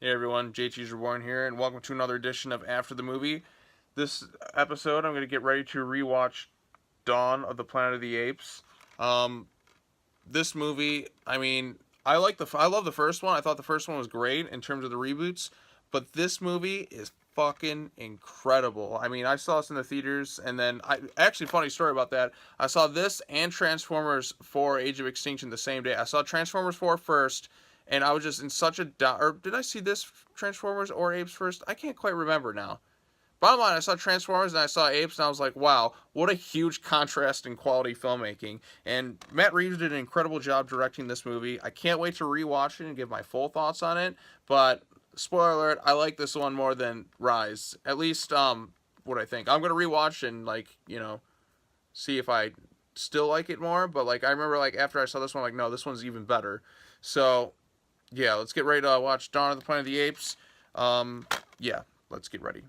Hey everyone, JTISREBORN here, and welcome to another edition of After the Movie. This episode, I'm going to get ready to rewatch Dawn of the Planet of the Apes. Um, this movie, I love the first one. I thought the first one was great in terms of the reboots, but this movie is fucking incredible. I mean, I saw this in the theaters, and then actually, funny story about that. I saw this and Transformers 4: Age of Extinction the same day. I saw Transformers 4 first, and I was just in such a or did I see this Transformers or Apes first? I can't quite remember now. Bottom line, I saw Transformers and I saw Apes, and I was like, wow, what a huge contrast in quality filmmaking. And Matt Reeves did an incredible job directing this movie. I can't wait to rewatch it and give my full thoughts on it. But spoiler alert, I like this one more than Rise. At least what I think. I'm gonna rewatch and see if I still like it more. But I remember after I saw this one, no, this one's even better. So yeah, let's get ready to watch Dawn of the Planet of the Apes. Yeah, let's get ready.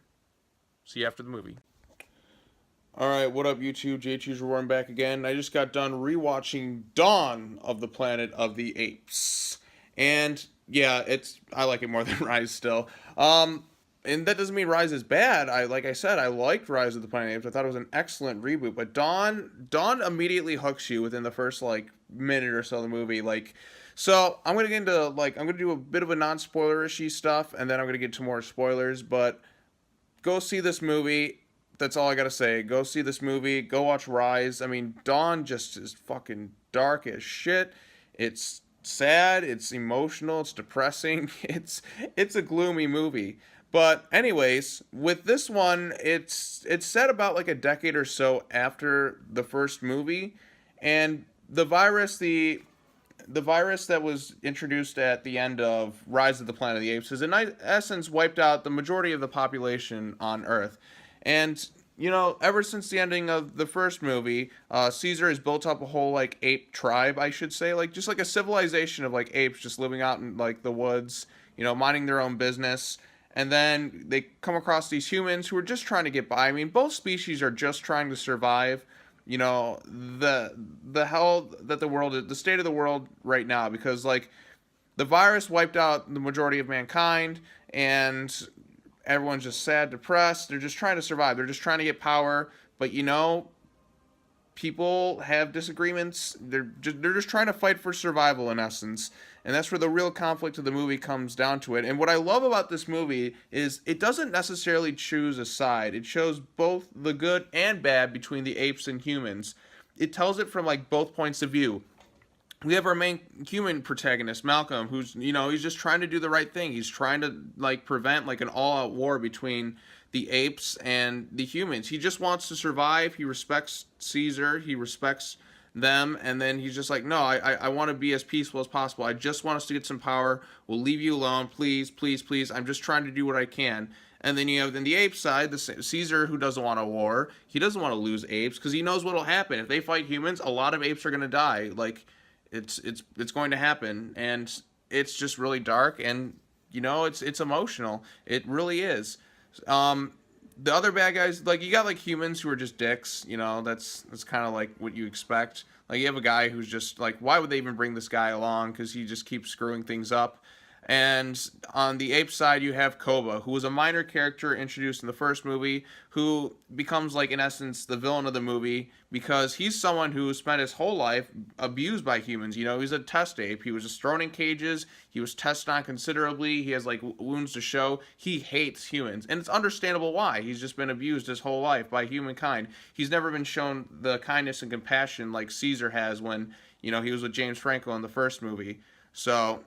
See you after the movie. Alright, what up YouTube? JTISREBORN back again. I just got done rewatching Dawn of the Planet of the Apes. And yeah, I like it more than Rise still. And that doesn't mean Rise is bad. Like I said, I liked Rise of the Planet of the Apes. I thought it was an excellent reboot. But Dawn immediately hooks you within the first minute or so of the movie. So I'm gonna get into I'm gonna do a bit of a non-spoiler-ishy stuff, and then I'm gonna get to more spoilers, but go see this movie. That's all I gotta say. Go see this movie. Go watch Rise. I mean, Dawn just is fucking dark as shit. It's sad. It's emotional. It's depressing. It's a gloomy movie. But anyways, with this one, it's set about a decade or so after the first movie, and the virus that was introduced at the end of Rise of the Planet of the Apes has in essence wiped out the majority of the population on Earth. And ever since the ending of the first movie, Caesar has built up a whole ape tribe, I should say, just a civilization of apes just living out in the woods, minding their own business. And then they come across these humans who are just trying to get by. I mean, both species are just trying to survive. The hell that the state of the world right now, because the virus wiped out the majority of mankind, and everyone's just sad, depressed. They're just trying to survive. They're just trying to get power. But people have disagreements. They're just trying to fight for survival in essence, and that's where the real conflict of the movie comes down to it. And what I love about this movie is it doesn't necessarily choose a side. It shows both the good and bad between the apes and humans. It tells it from both points of view. We have our main human protagonist, Malcolm, who's he's just trying to do the right thing. He's trying to prevent an all-out war between the apes and the humans. He just wants to survive. He respects Caesar. He respects them, and then he's just no, I want to be as peaceful as possible. I just want us to get some power. We'll leave you alone, please, please, please. I'm just trying to do what I can. And then you have the ape side, the Caesar, who doesn't want a war. He doesn't want to lose apes because he knows what'll happen if they fight humans. A lot of apes are gonna die. It's going to happen, and it's just really dark, and it's emotional. It really is. The other bad guys, you got humans who are just dicks. That's kind of what you expect. You have a guy who's just why would they even bring this guy along? Because he just keeps screwing things up. And on the ape side, you have Koba, who was a minor character introduced in the first movie, who becomes, in essence, the villain of the movie because he's someone who spent his whole life abused by humans. He's a test ape. He was just thrown in cages. He was tested on considerably. He has, wounds to show. He hates humans. And it's understandable why. He's just been abused his whole life by humankind. He's never been shown the kindness and compassion like Caesar has when, he was with James Franco in the first movie. So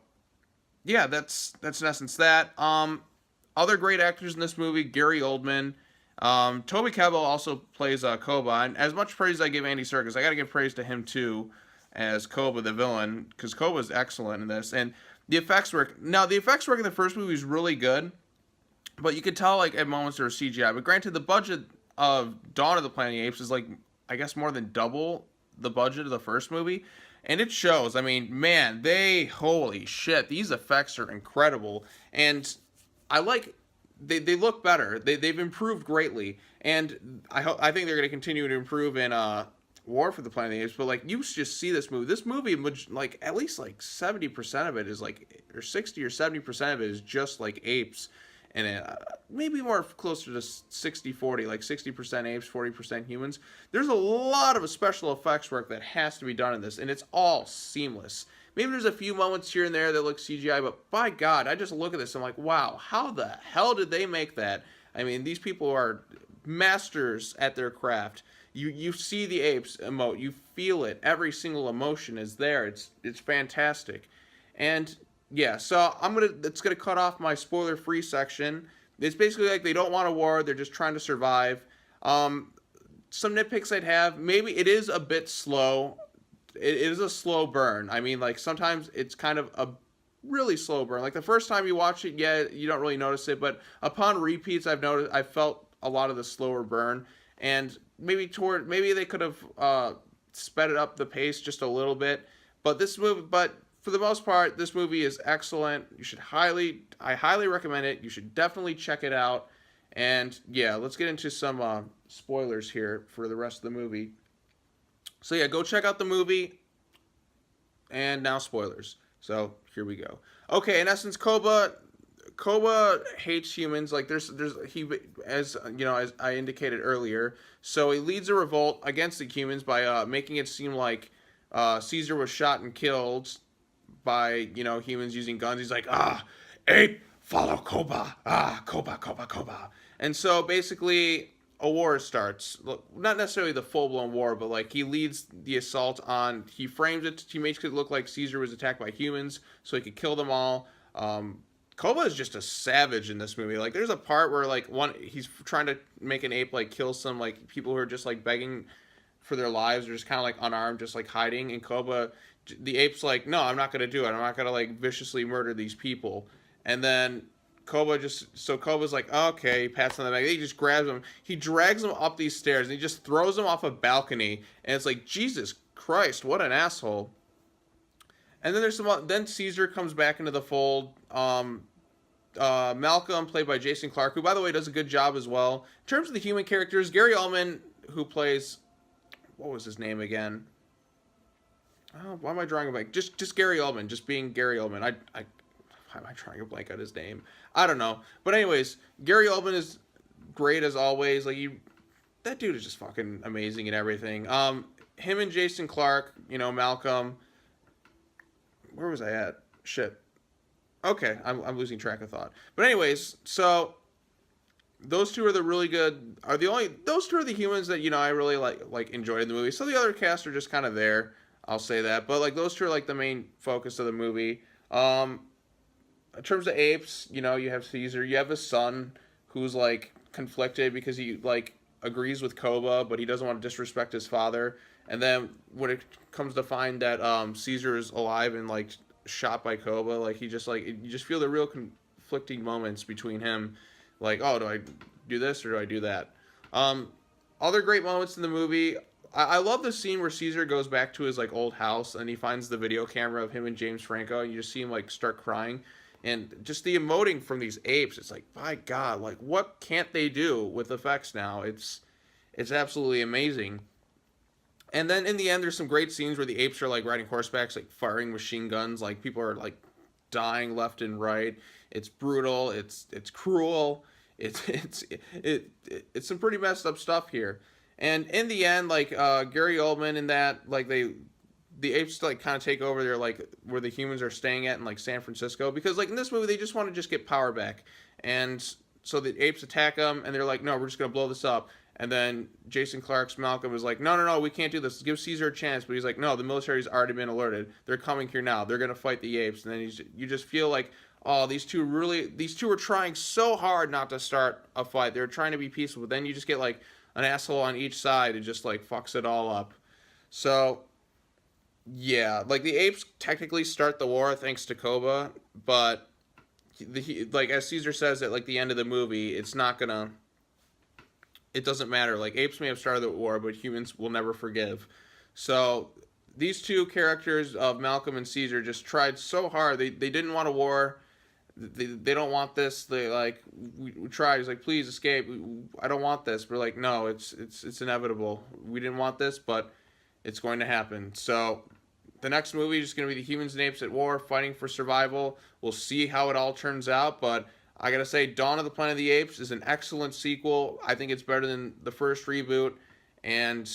yeah, that's in essence that. Other great actors in this movie: Gary Oldman, Toby Kebbell also plays Koba. And as much praise as I give Andy Serkis, I got to give praise to him too, as Koba the villain, because Koba's excellent in this. And the effects work. Now the effects work in the first movie is really good, but you could tell at moments there was CGI. But granted, the budget of Dawn of the Planet of the Apes is I guess more than double the budget of the first movie. And it shows. I mean, man, holy shit, these effects are incredible. And I they look better. They've improved greatly. And I think they're going to continue to improve in War for the Planet of the Apes. But you just see this movie. This movie, at least 70% of it is or 60 or 70% of it is just like apes, and maybe more closer to 60-40, like 60% apes, 40% humans. There's a lot of special effects work that has to be done in this, and it's all seamless. Maybe there's a few moments here and there that look CGI, but by God, I just look at this and I'm like, wow, how the hell did they make that? I mean, these people are masters at their craft. You see the apes emote, you feel it. Every single emotion is there. It's fantastic. And yeah, so it's gonna cut off my spoiler-free section. It's basically like they don't want a war, they're just trying to survive. Some nitpicks I'd have, maybe it is a bit slow. It is a slow burn. I mean, like, sometimes it's kind of a really slow burn. Like, the first time you watch it, yeah, you don't really notice it, but upon repeats, I felt a lot of the slower burn, and maybe they could have sped it up the pace just a little bit. But for the most part, this movie is excellent. I highly recommend it. You should definitely check it out. And yeah, let's get into some spoilers here for the rest of the movie. So yeah, go check out the movie. And now spoilers. So here we go. Okay, in essence, Koba hates humans. Like as you know, as I indicated earlier. So he leads a revolt against the humans by making it seem like Caesar was shot and killed by, you know, humans using guns. He's like, ape, follow Koba. Koba. And so basically a war starts. Not necessarily the full-blown war, but like he leads the assault on, he frames it, he makes it look like Caesar was attacked by humans so he could kill them all. Koba is just a savage in this movie. Like, there's a part where like he's trying to make an ape like kill some like people who are just like begging for their lives, or just kind of like unarmed, just like hiding. And the ape's like, no, I'm not gonna do it. I'm not gonna like viciously murder these people. And then Koba's like, okay, he pats on the back. He just grabs him. He drags him up these stairs and he just throws him off a balcony. And it's like, Jesus Christ, what an asshole. And then then Caesar comes back into the fold. Malcolm, played by Jason Clarke, who by the way does a good job as well. In terms of the human characters, Gary Oldman, who plays, what was his name again? Oh, why am I drawing a blank? Just Gary Oldman, just being Gary Oldman. Why am I trying to blank out his name? I don't know. But anyways, Gary Oldman is great as always. Like, that dude is just fucking amazing and everything. Him and Jason Clarke, you know, Malcolm. Where was I at? Shit. Okay, I'm losing track of thought. But anyways, so those two are those two are the humans that, you know, I really like enjoyed in the movie. So the other cast are just kind of there. I'll say that. But like, those two are like the main focus of the movie. In terms of apes, you know, you have Caesar. You have his son, who's like conflicted because he like agrees with Koba, but he doesn't want to disrespect his father. And then when it comes to find that Caesar is alive and like shot by Koba, like you just feel the real conflicting moments between him. Like, oh, do I do this or do I do that? Other great moments in the movie. I love the scene where Caesar goes back to his like old house and he finds the video camera of him and James Franco, and you just see him like start crying. And just the emoting from these apes, it's like, by God, like, what can't they do with effects now? It's absolutely amazing. And then in the end, there's some great scenes where the apes are like riding horsebacks, like firing machine guns, like people are like dying left and right. It's brutal. It's cruel. It's some pretty messed up stuff here. And in the end, like Gary Oldman in that, like the apes like kind of take over there, like where the humans are staying at in like San Francisco, because like in this movie they just want to just get power back, and so the apes attack them and they're like, no, we're just gonna blow this up. And then Jason Clarke's Malcolm is like, no, we can't do this. Give Caesar a chance. But he's like, no, the military's already been alerted. They're coming here now. They're gonna fight the apes. And then you just feel like, oh, these two are trying so hard not to start a fight. They're trying to be peaceful, but then you just get like an asshole on each side and just like fucks it all up. So yeah, like the apes technically start the war thanks to Koba, but like as Caesar says at like the end of the movie, it doesn't matter. Like, apes may have started the war, but humans will never forgive. So these two characters of Malcolm and Caesar just tried so hard. They didn't want a war. They don't want this. They like, we tried. He's like, please escape. I don't want this. We're like, no, it's inevitable. We didn't want this, but it's going to happen. So the next movie is going to be the humans and apes at war, fighting for survival. We'll see how it all turns out, but I gotta say, Dawn of the Planet of the Apes is an excellent sequel. I think it's better than the first reboot, and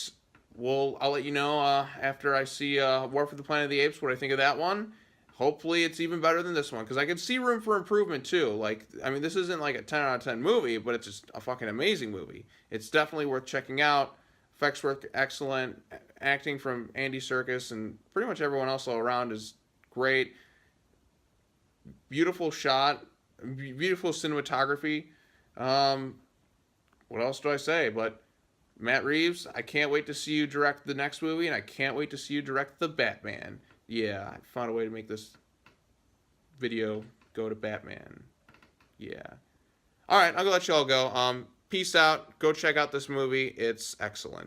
I'll let you know after I see War for the Planet of the Apes what I think of that one. Hopefully, it's even better than this one because I can see room for improvement too. Like, I mean, this isn't like a 10 out of 10 movie, but it's just a fucking amazing movie. It's definitely worth checking out. Effects work excellent. Acting from Andy Serkis and pretty much everyone else all around is great. Beautiful shot, beautiful cinematography. What else do I say? But Matt Reeves, I can't wait to see you direct the next movie, and I can't wait to see you direct the Batman. Yeah, I found a way to make this video go to Batman. Yeah. All right, I'm gonna let you all go. Peace out. Go check out this movie. It's excellent.